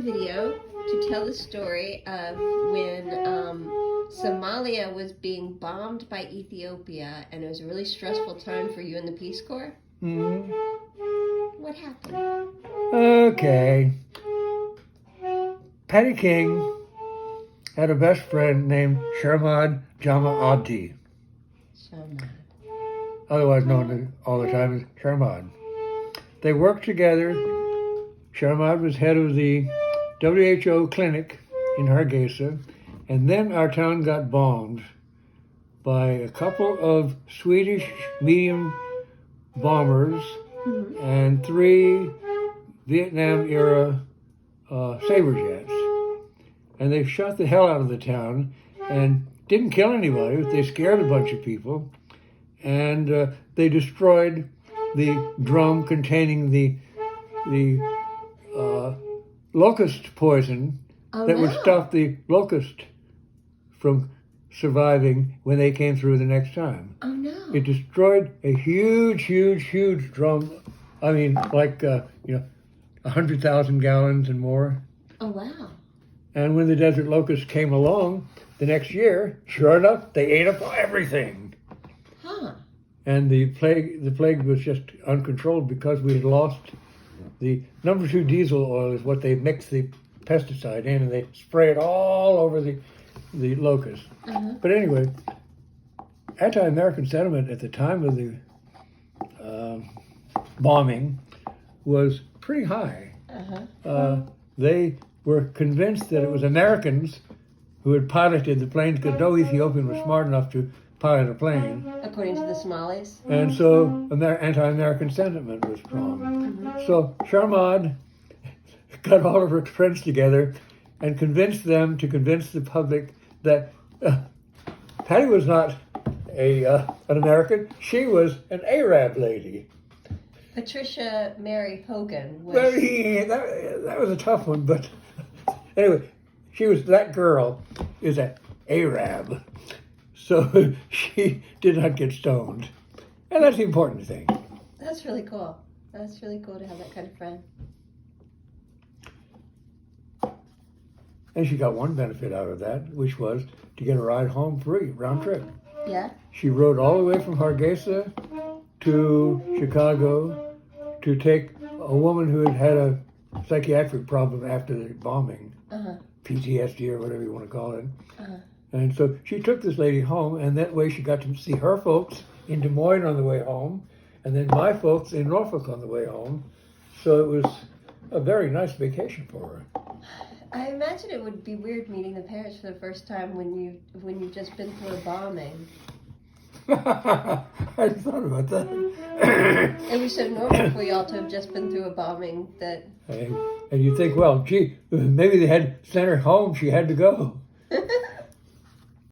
video to tell the story of when Somalia was being bombed by Ethiopia, and it was a really stressful time for you in the Peace Corps. Mm-hmm. What happened? Okay. Patty King had a best friend named Sharmad Jama Abdi, Sharmad. otherwise known all the time as Sharmad. They worked together. Sharmad was head of the WHO clinic in Hargeisa, and then our town got bombed by a couple of Swedish medium bombers and 3 Vietnam-era Sabre jets. And they shot the hell out of the town and didn't kill anybody, but they scared a bunch of people. And they destroyed the drum containing the locust poison that would stop the locust from surviving when they came through the next time. Oh no! It destroyed a huge, huge, huge drum. I mean, like 100,000 gallons and more. Oh wow! And when the desert locust came along the next year, sure enough, they ate up everything. Huh? And the plague was just uncontrolled because we had lost the number 2 diesel oil is what they mix the pesticide in, and they spray it all over the locust. But anyway, anti-American sentiment at the time of the bombing was pretty high. They were convinced that it was Americans who had piloted the planes because no Ethiopian was smart enough to pilot a plane. According to the Somalis. And so anti-American sentiment was strong. So Sharmad got all of her friends together and convinced them to convince the public that Patty was not an American. She was an Arab lady. Patricia Mary Hogan was... Well, that was a tough one, but anyway, that girl is an Arab. So she did not get stoned. And that's the important thing. That's really cool. That's really cool to have that kind of friend. And she got one benefit out of that, which was to get a ride home free, round trip. Yeah? She rode all the way from Hargeisa to Chicago to take a woman who had had a psychiatric problem after the bombing, PTSD or whatever you want to call it. And so she took this lady home, and that way she got to see her folks in Des Moines on the way home, and then my folks in Norfolk on the way home. So it was a very nice vacation for her. I imagine it would be weird meeting the parents for the first time when you've just been through a bombing. I thought about that. It was so normal for y'all to have just been through a bombing that... And you think, well, gee, maybe they had sent her home. She had to go.